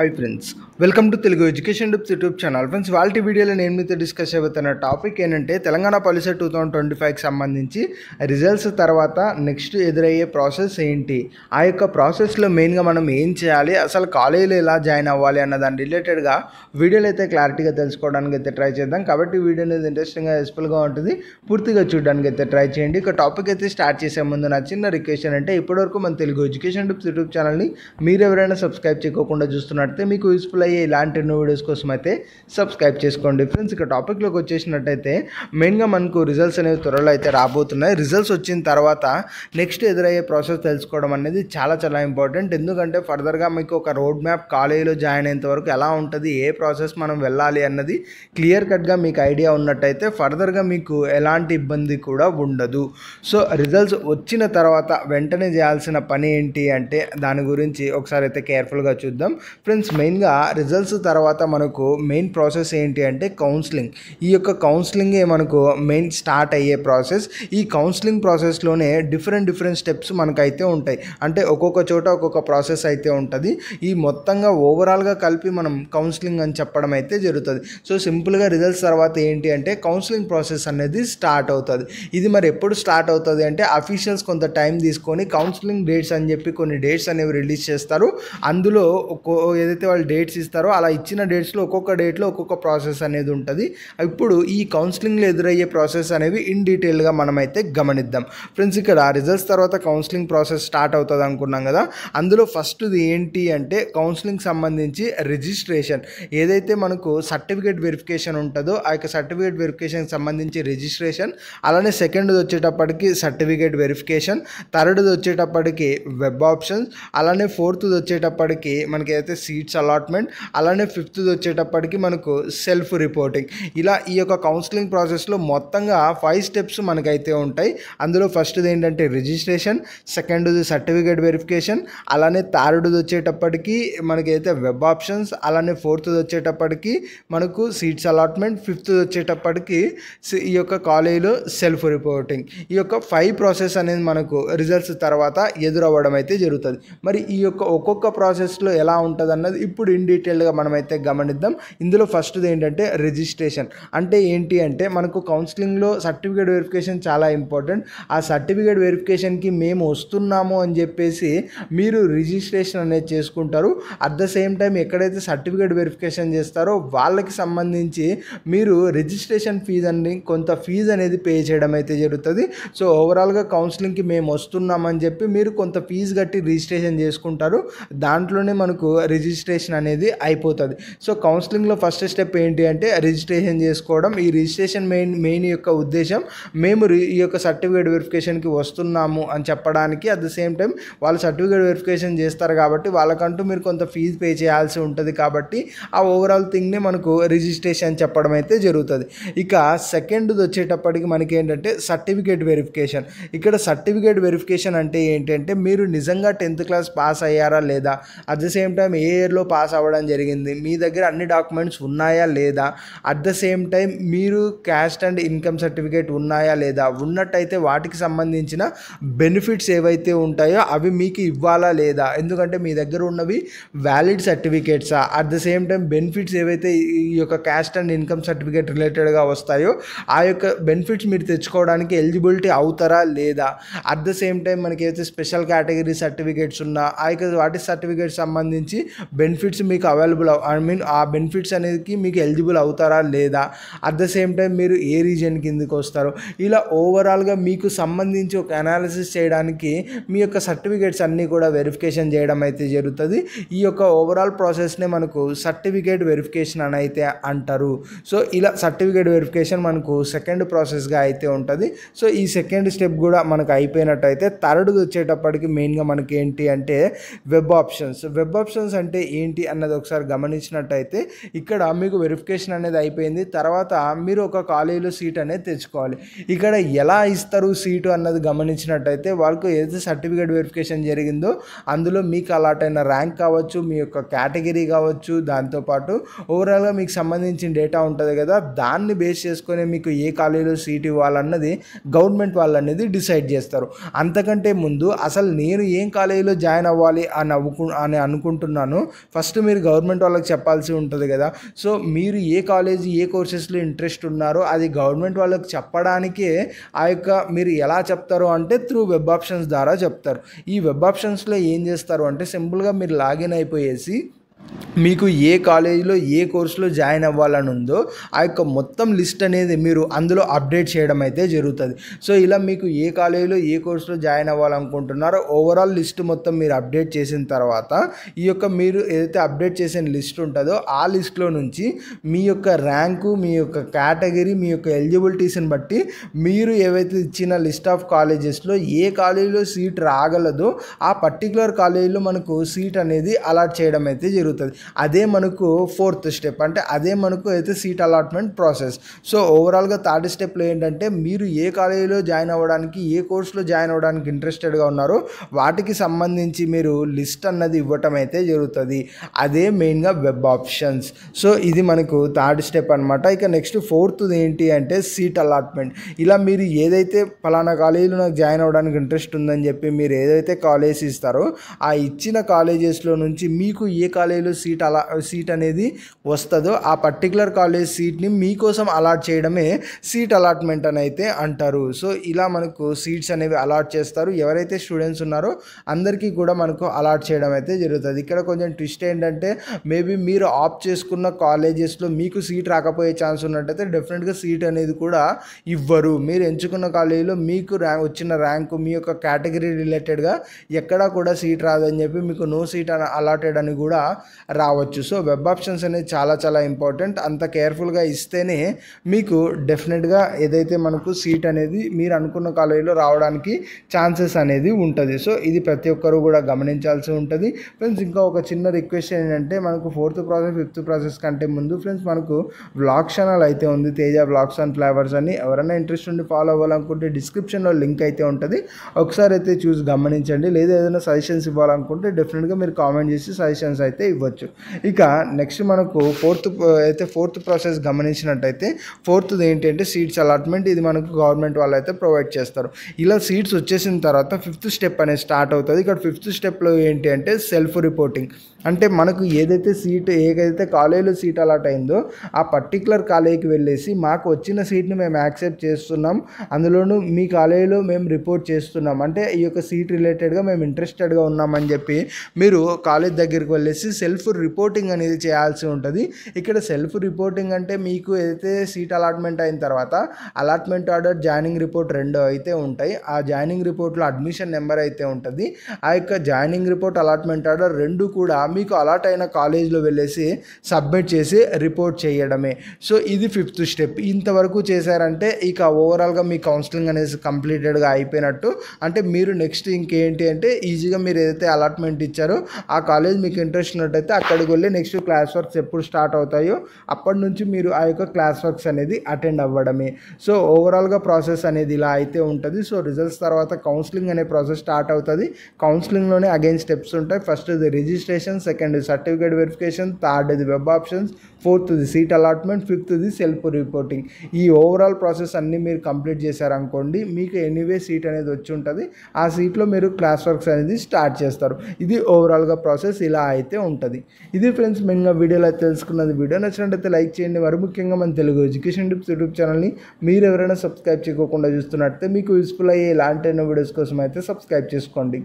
Hi friends, welcome to Telugu education tips YouTube channel. Friends, వాళ్ళ వీడియోలో నేను మీతో డిస్కస్ చేయబోతున్న టాపిక్ ఏంటంటే తెలంగాణ పాలసీ 2025కి సంబంధించి రిజల్ట్స్ తర్వాత నెక్స్ట్ ఎదురయ్యే ప్రాసెస్ ఏంటి, ఆ యొక్క ప్రాసెస్లో మెయిన్గా మనం ఏం చేయాలి, అసలు కాలేజీలో ఎలా జాయిన్ అవ్వాలి అన్న దాని రిలేటెడ్గా వీడియోలో అయితే క్లారిటీగా తెలుసుకోవడానికి అయితే ట్రై చేద్దాం. కాబట్టి వీడియో అనేది ఇంట్రెస్టింగ్గా యూస్ఫుల్గా ఉంటుంది, పూర్తిగా చూడడానికి అయితే ట్రై చేయండి. ఇక టాపిక్ అయితే స్టార్ట్ చేసే ముందు నా చిన్న రిక్వెస్ట్ అంటే ఇప్పటివరకు మన తెలుగు ఎడ్యుకేషన్ టిప్స్ యూట్యూబ్ ఛానల్ని మీరు ఎవరైనా సబ్స్క్రైబ్ చేయకుండా చూస్తున్నట్టు మీకు యూస్ఫుల్ అయ్యే ఇలాంటి ఎన్నో వీడియోస్ కోసం అయితే సబ్స్క్రైబ్ చేసుకోండి. ఫ్రెండ్స్, ఇక టాపిక్లోకి వచ్చేసినట్టయితే మెయిన్గా మనకు రిజల్ట్స్ అనేవి త్వరలో అయితే రాబోతున్నాయి. రిజల్ట్స్ వచ్చిన తర్వాత నెక్స్ట్ ఎదురయ్యే ప్రాసెస్ తెలుసుకోవడం అనేది చాలా చాలా ఇంపార్టెంట్. ఎందుకంటే ఫర్దర్గా మీకు ఒక రోడ్ మ్యాప్ కాలేజీలో జాయిన్ అయ్యేంత వరకు ఎలా ఉంటుంది, ఏ ప్రాసెస్ మనం వెళ్ళాలి అన్నది క్లియర్ కట్గా మీకు ఐడియా ఉన్నట్టయితే ఫర్దర్గా మీకు ఎలాంటి ఇబ్బంది కూడా ఉండదు. సో రిజల్ట్స్ వచ్చిన తర్వాత వెంటనే చేయాల్సిన పని ఏంటి అంటే దాని గురించి ఒకసారి అయితే కేర్ఫుల్గా చూద్దాం. ఫ్రెండ్స్, మెయిన్గా రిజల్ట్స్ తర్వాత మనకు మెయిన్ ప్రాసెస్ ఏంటి అంటే కౌన్సిలింగ్. ఈ యొక్క కౌన్సిలింగే మనకు మెయిన్ స్టార్ట్ అయ్యే ప్రాసెస్. ఈ కౌన్సిలింగ్ ప్రాసెస్లోనే డిఫరెంట్ స్టెప్స్ మనకైతే ఉంటాయి. అంటే ఒక్కొక్క చోట ఒక్కొక్క ప్రాసెస్ అయితే ఉంటుంది. ఈ మొత్తంగా ఓవరాల్గా కలిపి మనం కౌన్సిలింగ్ అని చెప్పడం అయితే జరుగుతుంది. సో సింపుల్గా రిజల్ట్స్ తర్వాత ఏంటి అంటే కౌన్సిలింగ్ ప్రాసెస్ అనేది స్టార్ట్ అవుతుంది. ఇది మరి ఎప్పుడు స్టార్ట్ అవుతుంది అంటే అఫీషియల్స్ కొంత టైం తీసుకొని కౌన్సిలింగ్ డేట్స్ అని చెప్పి కొన్ని డేట్స్ అనేవి రిలీజ్ చేస్తారు. అందులో ఏదైతే వాళ్ళు డేట్స్ ఇస్తారో అలా ఇచ్చిన డేట్స్లో ఒక్కొక్క డేట్లో ఒక్కొక్క ప్రాసెస్ అనేది ఉంటుంది. ఇప్పుడు ఈ కౌన్సిలింగ్లో ఎదురయ్యే ప్రాసెస్ అనేవి ఇన్ డీటెయిల్గా మనమైతే గమనిద్దాం. ఫ్రెండ్స్, ఇక్కడ రిజల్ట్స్ తర్వాత కౌన్సిలింగ్ ప్రాసెస్ స్టార్ట్ అవుతుంది అనుకున్నాం కదా. అందులో ఫస్ట్ది ఏంటి అంటే కౌన్సిలింగ్ సంబంధించి రిజిస్ట్రేషన్. ఏదైతే మనకు సర్టిఫికేట్ వెరిఫికేషన్ ఉంటుందో ఆ యొక్క సర్టిఫికేట్ వెరిఫికేషన్కి సంబంధించి రిజిస్ట్రేషన్, అలానే సెకండ్ది వచ్చేటప్పటికి సర్టిఫికేట్ వెరిఫికేషన్, థర్డ్ది వచ్చేటప్పటికి వెబ్ ఆప్షన్స్, అలానే ఫోర్త్ది వచ్చేటప్పటికి మనకి అయితే సీట్స్ అలాట్మెంట్, అలానే ఫిఫ్త్ది వచ్చేటప్పటికి మనకు సెల్ఫ్ రిపోర్టింగ్. ఇలా ఈ యొక్క కౌన్సిలింగ్ ప్రాసెస్లో మొత్తంగా 5 స్టెప్స్ మనకైతే ఉంటాయి. అందులో ఫస్ట్ది ఏంటంటే రిజిస్ట్రేషన్, సెకండ్ది సర్టిఫికేట్ వెరిఫికేషన్, అలానే థర్డ్ది వచ్చేటప్పటికి మనకైతే వెబ్ ఆప్షన్స్, అలానే ఫోర్త్ది వచ్చేటప్పటికి మనకు సీట్స్ అలాట్మెంట్, ఫిఫ్త్ది వచ్చేటప్పటికి ఈ యొక్క కాలేజీలో సెల్ఫ్ రిపోర్టింగ్. ఈ యొక్క 5 ప్రాసెస్ అనేది మనకు రిజల్ట్స్ తర్వాత ఎదురవ్వడం అయితే జరుగుతుంది. మరి ఈ యొక్క ఒక్కొక్క ప్రాసెస్లో ఎలా ఉంటుంది అన్నది ఇప్పుడు ఇన్ డీటెయిల్గా మనమైతే గమనిద్దాం. ఇందులో ఫస్ట్ది ఏంటంటే రిజిస్ట్రేషన్. అంటే ఏంటి అంటే మనకు కౌన్సిలింగ్లో సర్టిఫికేట్ వెరిఫికేషన్ చాలా ఇంపార్టెంట్. ఆ సర్టిఫికేట్ వెరిఫికేషన్కి మేము వస్తున్నాము అని చెప్పేసి మీరు రిజిస్ట్రేషన్ అనేది చేసుకుంటారు. అట్ ద సేమ్ టైం ఎక్కడైతే సర్టిఫికేట్ వెరిఫికేషన్ చేస్తారో వాళ్ళకి సంబంధించి మీరు రిజిస్ట్రేషన్ ఫీజు అని కొంత ఫీజు అనేది పే చేయడం అయితే జరుగుతుంది. సో ఓవరాల్గా కౌన్సిలింగ్కి మేము వస్తున్నామని చెప్పి మీరు కొంత ఫీజు కట్టి రిజిస్ట్రేషన్ చేసుకుంటారు. దాంట్లోనే మనకు రిజిస్ట్రేషన్ అనేది అయిపోతుంది. సో కౌన్సిలింగ్లో ఫస్ట్ స్టెప్ ఏంటి అంటే రిజిస్ట్రేషన్ చేసుకోవడం. ఈ రిజిస్ట్రేషన్ మెయిన్ యొక్క ఉద్దేశం మేము ఈ యొక్క సర్టిఫికేట్ వెరిఫికేషన్కి వస్తున్నాము అని చెప్పడానికి. అట్ ద సేమ్ టైం వాళ్ళు సర్టిఫికేట్ వెరిఫికేషన్ చేస్తారు కాబట్టి వాళ్ళకంటూ మీరు కొంత ఫీజు పే చేయాల్సి ఉంటుంది. కాబట్టి ఆ ఓవరాల్ థింగ్ని మనకు రిజిస్ట్రేషన్ చెప్పడం అయితే జరుగుతుంది. ఇక సెకండ్ది వచ్చేటప్పటికి మనకి ఏంటంటే సర్టిఫికేట్ వెరిఫికేషన్. ఇక్కడ సర్టిఫికేట్ వెరిఫికేషన్ అంటే ఏంటంటే మీరు నిజంగా 10th క్లాస్ పాస్ అయ్యారా లేదా, అట్ ద సేమ్ టైం ఏ ఇయర్లో పాస్ అవ్వడం జరిగింది, మీ దగ్గర అన్ని డాక్యుమెంట్స్ ఉన్నాయా లేదా, అట్ ద సేమ్ టైం మీరు క్యాస్ట్ అండ్ ఇన్కమ్ సర్టిఫికేట్ ఉన్నాయా లేదా, ఉన్నట్టయితే వాటికి సంబంధించిన బెనిఫిట్స్ ఏవైతే ఉంటాయో అవి మీకు ఇవ్వాలా లేదా, ఎందుకంటే మీ దగ్గర ఉన్నవి వ్యాలిడ్ సర్టిఫికేట్సా, at the same time benefits ఏవైతే ఈ యొక్క క్యాస్ట్ అండ్ ఇన్కమ్ సర్టిఫికేట్ రిలేటెడ్గా వస్తాయో ఆ యొక్క బెనిఫిట్స్ మీరు తెచ్చుకోవడానికి ఎలిజిబిలిటీ అవుతారా లేదా, అట్ ద సేమ్ టైం మనకి ఏదైతే స్పెషల్ కేటగిరీ సర్టిఫికేట్స్ ఉన్నా ఆ యొక్క వాటి సర్టిఫికేట్స్ సంబంధించి బెనిఫిట్స్ మీకు అవైలబుల్ ఆ బెనిఫిట్స్ అనేది మీకు ఎలిజిబుల్ అవుతారా లేదా, అట్ ద సేమ్ టైం మీరు ఏ రీజన్ కిందకి వస్తారో, ఇలా ఓవరాల్గా మీకు సంబంధించి ఒక అనాలిసిస్ చేయడానికి మీ యొక్క సర్టిఫికేట్స్ అన్నీ కూడా వెరిఫికేషన్ చేయడం అయితే జరుగుతుంది. ఈ యొక్క ఓవరాల్ ప్రాసెస్నే మనకు సర్టిఫికేట్ వెరిఫికేషన్ అని అయితే అంటారు. సో ఇలా సర్టిఫికేట్ వెరిఫికేషన్ మనకు సెకండ్ ప్రాసెస్గా అయితే ఉంటుంది. సో ఈ సెకండ్ స్టెప్ కూడా మనకు అయిపోయినట్టయితే థర్డ్ది వచ్చేటప్పటికి మెయిన్గా మనకి ఏంటి అంటే వెబ్ ఆప్షన్స్. వెబ్ ఆప్షన్స్ అంటే ఏంటి అన్నది ఒకసారి గమనించినట్టయితే ఇక్కడ మీకు వెరిఫికేషన్ అనేది అయిపోయింది. తర్వాత మీరు ఒక కాలేజీలో సీట్ అనేది తెచ్చుకోవాలి. ఇక్కడ ఎలా ఇస్తారు సీటు అన్నది గమనించినట్టయితే వాళ్ళకు ఏదైతే సర్టిఫికేట్ వెరిఫికేషన్ జరిగిందో అందులో మీకు అలాట్ అయిన ర్యాంక్ కావచ్చు, మీ యొక్క కేటగిరీ కావచ్చు, దాంతోపాటు ఓవరాల్గా మీకు సంబంధించిన డేటా ఉంటుంది కదా, దాన్ని బేస్ చేసుకొని మీకు ఏ కాలేజీలో సీట్ ఇవ్వాలన్నది గవర్నమెంట్ వాళ్ళు అనేది డిసైడ్ చేస్తారు. అంతకంటే ముందు అసలు నేను ఏం కాలేజీలో జాయిన్ అవ్వాలి అని అనుకుంటున్నాను, ఫస్ట్ మీరు గవర్నమెంట్ వాళ్ళకి చెప్పాల్సి ఉంటుంది కదా. సో మీరు ఏ కాలేజీ ఏ కోర్సెస్లో ఇంట్రెస్ట్ ఉన్నారో అది గవర్నమెంట్ వాళ్ళకి చెప్పడానికే ఆ యొక్క మీరు ఎలా చెప్తారు అంటే త్రూ వెబ్ ఆప్షన్స్ ద్వారా చెప్తారు. ఈ వెబ్ ఆప్షన్స్లో ఏం చేస్తారు అంటే సింపుల్గా మీరు లాగిన్ అయిపోయేసి మీకు ఏ కాలేజీలో ఏ కోర్సులో జాయిన్ అవ్వాలని ఉందో ఆ యొక్క మొత్తం లిస్ట్ అనేది మీరు అందులో అప్డేట్ చేయడం అయితే జరుగుతుంది. సో ఇలా మీకు ఏ కాలేజీలో ఏ కోర్సులో జాయిన్ అవ్వాలనుకుంటున్నారో ఓవరాల్ లిస్ట్ మొత్తం మీరు అప్డేట్ చేసిన తర్వాత ఈ యొక్క మీరు ఏదైతే అప్డేట్ చేసిన లిస్ట్ ఉంటుందో ఆ లిస్ట్లో నుంచి మీ యొక్క ర్యాంకు, మీ యొక్క కేటగిరీ, మీ యొక్క ఎలిజిబిలిటీస్ని బట్టి మీరు ఏవైతే ఇచ్చిన లిస్ట్ ఆఫ్ కాలేజెస్లో ఏ కాలేజీలో సీట్ రాగలదో ఆ పర్టికులర్ కాలేజీలో మనకు సీట్ అనేది అలాట్ చేయడం అయితే జరుగుతుంది. అదే మనకు ఫోర్త్ స్టెప్, అంటే అదే మనకు అయితే సీట్ అలాట్మెంట్ ప్రాసెస్. సో ఓవరాల్గా థర్డ్ స్టెప్లో ఏంటంటే మీరు ఏ కాలేజీలో జాయిన్ అవ్వడానికి ఏ కోర్సులో జాయిన్ అవ్వడానికి ఇంట్రెస్టెడ్గా ఉన్నారో వాటికి సంబంధించి మీరు లిస్ట్ అన్నది ఇవ్వటం అయితే జరుగుతుంది. అదే మెయిన్గా వెబ్ ఆప్షన్స్. సో ఇది మనకు థర్డ్ స్టెప్ అనమాట. ఇక నెక్స్ట్ ఫోర్త్ ఏంటి అంటే సీట్ అలాట్మెంట్. ఇలా మీరు ఏదైతే ఫలానా కాలేజీలో నాకు జాయిన్ అవ్వడానికి ఇంట్రెస్ట్ ఉందని చెప్పి మీరు ఏదైతే కాలేజ్ ఇస్తారో ఆ ఇచ్చిన కాలేజెస్లో నుంచి మీకు ఏ కాలేజీలో సీట్ అనేది వస్తుందో ఆ పర్టికులర్ కాలేజ్ సీట్ని మీకోసం అలాట్ చేయడమే సీట్ అలాట్మెంట్ అని అయితే అంటారు. సో ఇలా మనకు సీట్స్ అనేవి అలాట్ చేస్తారు. ఎవరైతే స్టూడెంట్స్ ఉన్నారో అందరికీ కూడా మనకు అలాట్ చేయడం అయితే జరుగుతుంది. ఇక్కడ కొంచెం ట్విస్ట్ ఏంటంటే మేబీ మీరు ఆప్ట్ చేసుకున్న కాలేజెస్లో మీకు సీట్ రాకపోయే ఛాన్స్ ఉన్నట్టయితే డెఫినెట్గా సీట్ అనేది కూడా ఇవ్వరు. మీరు ఎంచుకున్న కాలేజీలో మీకు వచ్చిన ర్యాంకు మీ యొక్క కేటగిరీ రిలేటెడ్గా ఎక్కడా కూడా సీట్ రాదని చెప్పి మీకు నో సీట్ అలాటెడ్ అని కూడా రావచ్చు. సో వెబ్ ఆప్షన్స్ అనేది చాలా చాలా ఇంపార్టెంట్. అంత కేర్ఫుల్గా ఇస్తేనే మీకు డెఫినెట్గా ఏదైతే మనకు సీట్ అనేది మీరు అనుకున్న కాలేజీలో రావడానికి ఛాన్సెస్ అనేది ఉంటుంది. సో ఇది ప్రతి ఒక్కరు కూడా గమనించాల్సి ఉంటుంది. ఫ్రెండ్స్ ఇంకా ఒక చిన్న రిక్వెస్ట్ ఏంటంటే మనకు ఫోర్త్ ప్రాసెస్ ఫిఫ్త్ ప్రాసెస్ కంటే ముందు ఫ్రెండ్స్ మనకు వ్లాగ్ ఛానల్ అయితే ఉంది, తేజ వ్లాగ్స్ అండ్ ఫ్లేవర్స్ అని. ఎవరైనా ఇంట్రెస్ట్ ఉండి ఫాలో అవ్వాలనుకుంటే డిస్క్రిప్షన్లో లింక్ అయితే ఉంటుంది, ఒకసారి అయితే చూసి గమనించండి. లేదా ఏదైనా సజెషన్స్ ఇవ్వాలనుకుంటే డెఫినెట్గా మీరు కామెంట్ చేసి సజెషన్స్ అయితే ఇవ్వచ్చు. ఇక నెక్స్ట్ మనకు ఫోర్త్ ప్రాసెస్ గమనించినట్టయితే ఫోర్త్ ఏంటంటే సీట్స్ అలాట్మెంట్. ఇది మనకు గవర్నమెంట్ వాళ్ళు అయితే ప్రొవైడ్ చేస్తారు. ఇలా సీట్స్ వచ్చేసిన తర్వాత ఫిఫ్త్ స్టెప్ అనేది స్టార్ట్ అవుతుంది. ఇక్కడ ఫిఫ్త్ స్టెప్లో ఏంటి అంటే సెల్ఫ్ రిపోర్టింగ్. అంటే మనకు ఏదైతే కాలేజీలో సీట్ అలాట్ అయిందో ఆ పర్టికులర్ కాలేజీకి వెళ్ళేసి మాకు వచ్చిన సీట్ని మేము యాక్సెప్ట్ చేస్తున్నాం, అందులోనూ మీ కాలేజీలో మేము రిపోర్ట్ చేస్తున్నాం, అంటే ఈ యొక్క సీట్ రిలేటెడ్గా మేము ఇంట్రెస్టెడ్గా ఉన్నామని చెప్పి మీరు కాలేజ్ దగ్గరికి వెళ్ళేసి సెల్ఫ్ రిపోర్టింగ్ అనేది చేయాల్సి ఉంటుంది. ఇక్కడ సెల్ఫ్ రిపోర్టింగ్ అంటే మీకు ఏదైతే సీట్ అలాట్మెంట్ అయిన తర్వాత అలాట్మెంట్ ఆర్డర్, జాయినింగ్ రిపోర్ట్ రెండు అయితే ఉంటాయి. ఆ జాయినింగ్ రిపోర్ట్లో అడ్మిషన్ నెంబర్ అయితే ఉంటుంది. ఆ యొక్క జాయినింగ్ రిపోర్ట్, అలాట్మెంట్ ఆర్డర్ రెండు కూడా మీకు అలాట్ అయిన కాలేజ్లో వెళ్ళేసి సబ్మిట్ చేసి రిపోర్ట్ చేయడమే. సో ఇది ఫిఫ్త్ స్టెప్. ఇంతవరకు చేశారంటే ఇక ఓవరాల్గా మీ కౌన్సిలింగ్ అనేది కంప్లీటెడ్గా అయిపోయినట్టు. అంటే మీరు నెక్స్ట్ ఇంకేంటి అంటే ఈజీగా మీరు ఏదైతే అలాట్మెంట్ ఇచ్చారో ఆ కాలేజ్ మీకు ఇంట్రెస్ట్ ఉన్నట్టయితే అక్కడికి వెళ్ళి నెక్స్ట్ క్లాస్ వర్క్స్ ఎప్పుడు స్టార్ట్ అవుతాయో అప్పటి నుంచి మీరు ఆ యొక్క క్లాస్ వర్క్స్ అనేది అటెండ్ అవ్వడమే. సో ఓవరాల్గా ప్రాసెస్ అనేది ఇలా అయితే ఉంటుంది. సో రిజల్ట్స్ తర్వాత కౌన్సిలింగ్ అనే ప్రాసెస్ స్టార్ట్ అవుతుంది. కౌన్సిలింగ్లోనే అగైన్ స్టెప్స్ ఉంటాయి. ఫస్ట్ ఇది registration, second certificate verification, third ఇది వెబ్ ఆప్షన్స్, ఫోర్త్ ఇది సీట్ అలాట్మెంట్, ఫిఫ్త్ ఇది సెల్ఫ్ రిపోర్టింగ్. ఈ ఓవరాల్ ప్రాసెస్ అన్నీ మీరు కంప్లీట్ చేశారనుకోండి మీకు ఎనీవే సీట్ అనేది వచ్చి ఉంటుంది. ఆ సీట్లో మీరు క్లాస్ వర్క్స్ అనేది స్టార్ట్ చేస్తారు. ఇది ఓవరాల్గా ప్రాసెస్ ఇలా అయితే ఉంటుంది. ఇది ఫ్రెండ్స్ మెయిన్గా వీడియోలో అయితే తెలుసుకున్నది. వీడియో నచ్చినట్టయితే లైక్ చేయండి. మరి ముఖ్యంగా మన తెలుగు ఎడ్యుకేషన్ టిప్స్ యూట్యూబ్ ఛానల్ని మీరు ఎవరైనా సబ్స్క్రైబ్ చేయకుండా చూస్తున్నట్టయితే మీకు యూస్ఫుల్ అయ్యే ఇలాంటి వీడియోస్ కోసం అయితే సబ్స్క్రైబ్ చేసుకోండి.